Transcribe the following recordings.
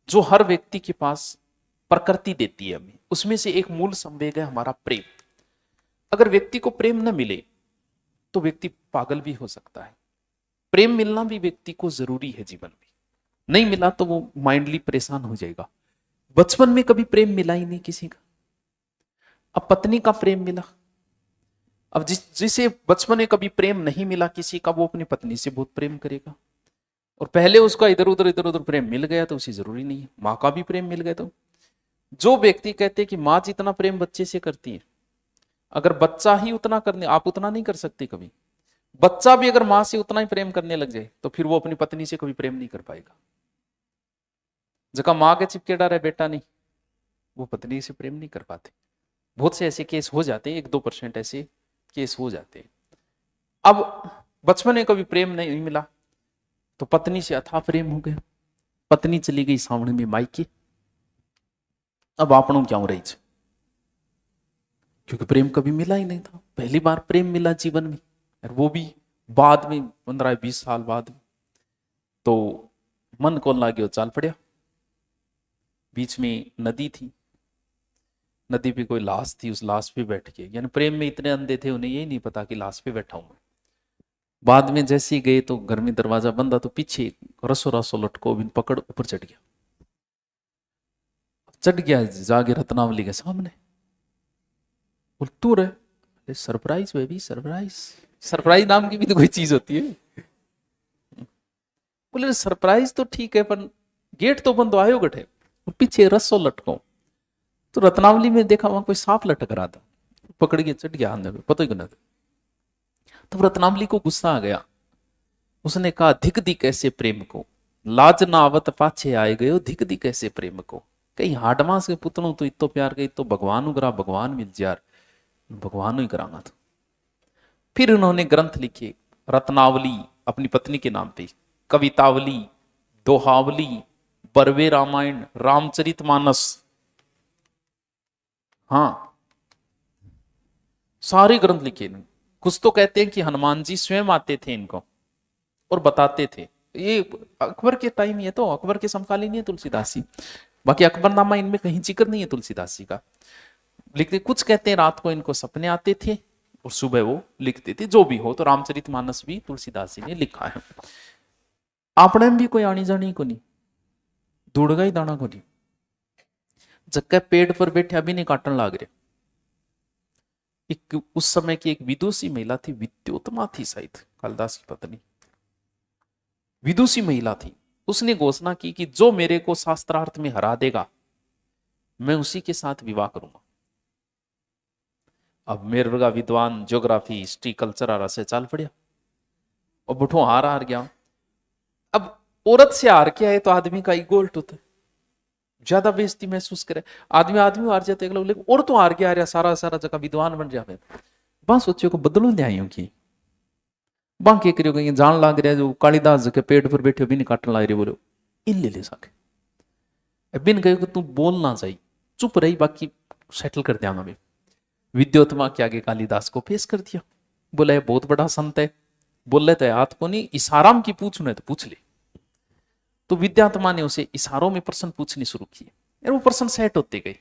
जो हर व्यक्ति के पास प्रकृति देती है हमें, उसमें से एक मूल संवेग है हमारा प्रेम। अगर व्यक्ति को प्रेम न मिले तो व्यक्ति पागल भी हो सकता है। प्रेम मिलना भी व्यक्ति को जरूरी है जीवन में, नहीं मिला तो वो माइंडली परेशान हो जाएगा। बचपन में कभी प्रेम मिला ही नहीं किसी का, अब पत्नी का प्रेम मिला। अब जिसे बचपन में कभी प्रेम नहीं मिला किसी का, वो अपनी पत्नी से बहुत प्रेम करेगा। और पहले उसका इधर उधर प्रेम मिल गया तो उसे जरूरी नहीं है, माँ का भी प्रेम मिल गया। तो जो व्यक्ति कहते हैं कि माँ जितना प्रेम बच्चे से करती है, अगर बच्चा ही उतना करने, आप उतना नहीं कर सकते कभी, बच्चा भी अगर माँ से उतना ही प्रेम करने लग जाए तो फिर वो अपनी पत्नी से कभी प्रेम नहीं कर पाएगा। जगह माँ के चिपके डर है बेटा नहीं, वो पत्नी से प्रेम नहीं कर पाते। बहुत से ऐसे केस हो जाते हैं, 1-2% ऐसे केस हो जाते हैं। अब बचपन में कभी प्रेम नहीं मिला तो पत्नी से अथाह प्रेम हो गया, पत्नी चली गई सावण में मायके, अब आपनों क्या हो रही है, क्योंकि प्रेम कभी मिला ही नहीं था, पहली बार प्रेम मिला जीवन में, और वो भी बाद में 15-20 साल बाद में। तो मन को लागे चाल पड़िया। बीच में नदी थी, नदी पे कोई लाश थी, उस लाश पे बैठ के, यानी प्रेम में इतने अंधे थे उन्हें यही नहीं पता कि लाश पे बैठा हूं मैं। बाद में जैसे ही गए तो घर में दरवाजा बंद था, तो पीछे रसो रसो लटको बिन पकड़ ऊपर चढ़ गया जाके रत्नावली के सामने। बोल तू रहे, सरप्राइज बेबी सरप्राइज, सरप्राइज नाम की भी तो कोई चीज होती है। बोले सरप्राइज तो ठीक है पर गेट तो बंद आयो गठे, पीछे रस्सो लटको। तो रत्नावली में देखा वहां कोई सांप लटक रहा था, पकड़ के चढ़ गया अंदर, पता ही नहीं। तो रत्नावली को गुस्सा आ गया, उसने कहा धिक दी कैसे प्रेम को, लाज ना आवत पाछे आए गयो, धिक दी कैसे प्रेम को। कहीं हाडमास के पुतलों तो इतो प्यार गई तो भगवान उगरा भगवान मिल जार, भगवान ही करांगा। तो फिर उन्होंने ग्रंथ लिखे, रत्नावली अपनी पत्नी के नाम पे, कवितावली, दोहावली, बरवे रामायण, रामचरितमानस, हाँ सारे ग्रंथ लिखे। कुछ तो कहते हैं कि हनुमान जी स्वयं आते थे इनको और बताते थे। ये अकबर के टाइम, ये तो अकबर के समकालीन है तुलसीदास जी, बाकी अकबरनामा इनमें कहीं जिक्र नहीं है तुलसीदास जी का। लिखते कुछ कहते हैं रात को इनको सपने आते थे और सुबह वो लिखते थे, जो भी हो। तो रामचरितमानस भी तुलसीदास जी ने लिखा है। आपने भी कोई आनी जानी को नहीं, दूड़गा ही दाना को नहीं, जक्के पेड़ पर बैठे अभी नहीं काटन लाग रहे। एक उस समय की एक विदुषी महिला थी, विद्योतमा थी शायद, कालिदास की पत्नी, विदुषी महिला थी। उसने घोषणा की कि जो मेरे को शास्त्रार्थ में हरा देगा मैं उसी के साथ विवाह करूंगा। अब मेरे का विद्वान ज्योग्राफी हिस्ट्री कल्चर आ रहा से चाल पड़िया, और बुठो हार हार गया। अब औरत से हार के आए तो आदमी का ईगो उल्ट होता है, ज्यादा बेइज्जती महसूस करे। आदमी आदमी हार जाते, लेकिन और तो हार के आ रहा, सारा सारा जगह विद्वान बन जाए। बा सोचियो को बदलो न्यायों की, बा के करियो कहीं जान लाग रहा है, जो कालिदास के पेड़ पर बैठे भी नहीं काटने लाग रहे, बोलो इन ले सके बिन कहे कि तू बोल ना चाहिए, चुप रही, बाकी सेटल कर दिया मैं। विद्योत्मा के आगे कालिदास को पेश कर दिया, बोला ये बहुत बड़ा संत है, बोल लेते हाथ को नहीं, इशाराम की पूछ तो पूछ ले। तो विद्यात्मा ने उसे इशारों में प्रश्न पूछने शुरू किए, और वो प्रश्न सेट होते गए।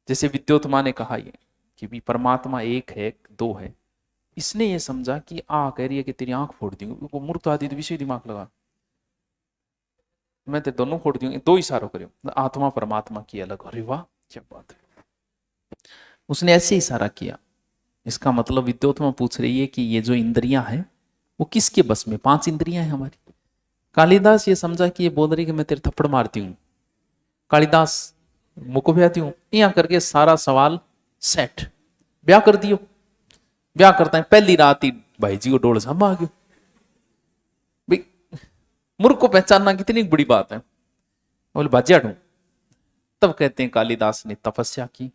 जैसे विद्योत्मा ने कहा ये कि भी परमात्मा एक है दो है, इसने ये समझा कि आ कह रही है कि तेरी आंख फोड़ दूंगी, वो मूर्ख आदि विषय दिमाग लगा, मैं तेरे दोनों फोड़ दूंगी, दो इशारों करो, आत्मा परमात्मा की अलग। अरे वाह क्या बात है, उसने ऐसे इशारा किया। इसका मतलब विद्योत्मा पूछ रही है कि ये जो इंद्रियां हैं वो किसके बस में, 5 इंद्रियां हैं हमारी। कालिदास ये समझा कि ये बोल रही कि मैं तेरे थप्पड़ मारती हूं, कालिदास मुको ब्याती हूं, यहां करके सारा सवाल सेट, ब्याह कर दियो। ब्याह करता है पहली रात ही भाई जी को डोल सामा आ गयो। भाई मूर्ख को पहचानना कितनी बड़ी बात है, बोले बाजिया ढूं। तब कहते हैं कालिदास ने तपस्या की,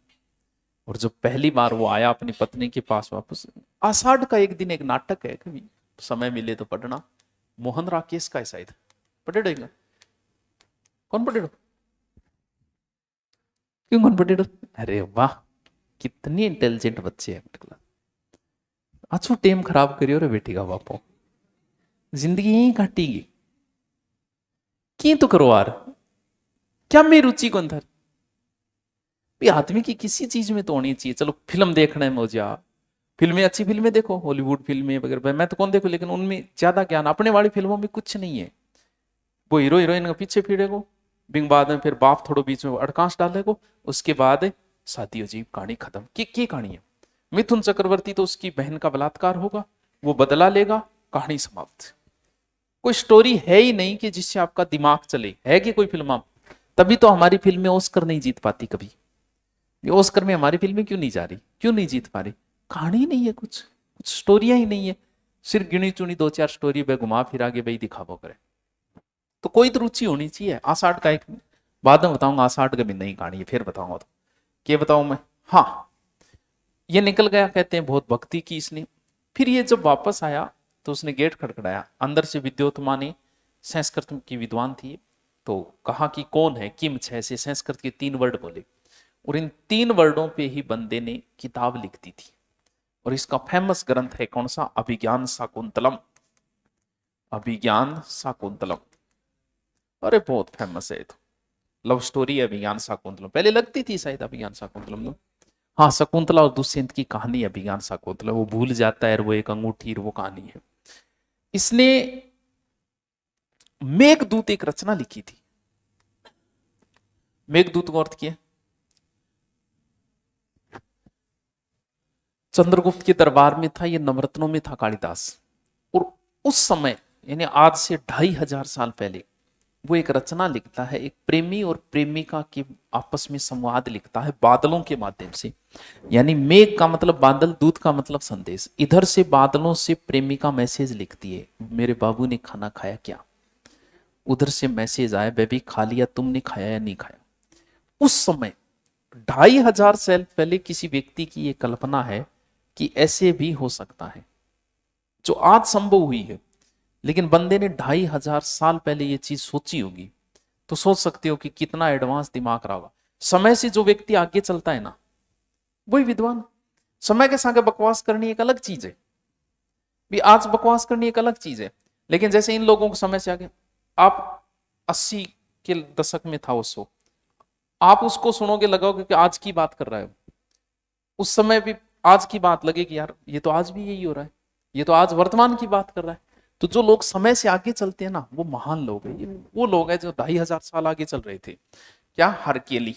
और जब पहली बार वो आया अपनी पत्नी के पास वापस, आषाढ़ का एक दिन एक नाटक है, कभी समय मिले तो पढ़ना, मोहन राकेश का है शायद, पढ़े रहेगा, कौन पढ़े, क्यों कौन पढ़े? अरे वाह कितनी इंटेलिजेंट बच्चे हैं, अच्छू टेम खराब करियो रे बेटी का बापो, जिंदगी यही काटेगी की तो करो यार। क्या मेरी रुचि को अंदर भी आदमी की किसी चीज में तो होनी चाहिए। चलो फिल्म देखने में हो जा, फिल्में अच्छी फिल्में देखो, हॉलीवुड फिल्में वगैरह, मैं तो कौन देखो, लेकिन उनमें ज्यादा ज्ञान, अपने वाली फिल्मों में कुछ नहीं है। वो हीरो हीरोइन के पीछे फिरेगो, बिंग बाद में फिर बाप थोड़ो बीच में अड़कांश डालेगो, उसके बाद शादी अजीब, कहानी खत्म। की कहानी है? मिथुन चक्रवर्ती तो उसकी बहन का बलात्कार होगा, वो बदला लेगा, कहानी समाप्त। कोई स्टोरी है ही नहीं कि जिससे आपका दिमाग चले, है कि कोई फिल्म? तभी तो हमारी फिल्में ऑस्कर नहीं जीत पाती कभी। ये ऑस्कर में हमारी फिल्में क्यों नहीं जा रही, क्यों नहीं जीत पा रही? कहानी नहीं है, कुछ स्टोरियां ही नहीं है, सिर्फ गिनी चुनी दो चार स्टोरी पे घुमा फिरा के भाई दिखावो करे। तो कोई तो रुचि होनी चाहिए। आषाढ़ का एक बाद में बताऊंगा, आषाढ़ का भी नहीं कहानी है, फिर बताऊंगा। तो क्या बताऊं मैं? हाँ, ये निकल गया, कहते हैं बहुत भक्ति की इसने। फिर ये जब वापस आया तो उसने गेट खड़खड़ाया, अंदर से विद्योत्मा ने, संस्कृत की विद्वान थी, तो कहा कि कौन है, किम छह से संस्कृत के 3 वर्ड बोले, और इन 3 वर्डों पे ही बंदे ने किताब लिख दी थी। और इसका फेमस ग्रंथ है कौन सा? अभिज्ञान शाकुंतलम। अभिज्ञान शाकुंतलम, अरे बहुत फेमस है। तो लव स्टोरी है अभिज्ञान शाकुंतलम, पहले लगती थी शायद अभिज्ञान शाकुंतलम तो। हाँ, शकुंतला और दुष्यंत की कहानी है अभिज्ञान शाकुंतलम। वो भूल जाता है, वो एक अंगूठी, वो कहानी है। इसने मेघदूत एक रचना लिखी थी। मेघदूत का अर्थ क्या है? चंद्रगुप्त के दरबार में था, ये नवरत्नों में था कालिदास। और उस समय यानी आज से 2500 साल पहले वो एक रचना लिखता है, एक प्रेमी और प्रेमिका के आपस में संवाद लिखता है बादलों के माध्यम से। यानी मेघ का मतलब बादल, दूत का मतलब संदेश। इधर से बादलों से प्रेमिका मैसेज लिखती है, मेरे बाबू ने खाना खाया क्या? उधर से मैसेज आया, बेबी खा लिया, तुमने खाया या नहीं खाया? उस समय 2500 साल पहले किसी व्यक्ति की ये कल्पना है कि ऐसे भी हो सकता है, जो आज संभव हुई है। लेकिन बंदे ने 2500 साल पहले ये चीज सोची होगी, तो सोच सकते हो कि कितना एडवांस दिमाग रहा होगा। समय से जो व्यक्ति आगे चलता है ना, वही विद्वान। समय के साथ बकवास करनी एक अलग चीज है, भी आज बकवास करनी एक अलग चीज है। लेकिन जैसे इन लोगों को समय से आगे, आप 80 के दशक में था वो शो, आप उसको सुनोगे लगाओगे कि आज की बात कर रहा है। उस समय भी आज की बात लगेगी, यार ये तो आज भी यही हो रहा है, ये तो आज वर्तमान की बात कर रहा है। तो जो लोग समय से आगे चलते हैं ना, वो महान लोग हैं। वो लोग हैं जो 2500 साल आगे चल रहे थे। क्या? हरकेली,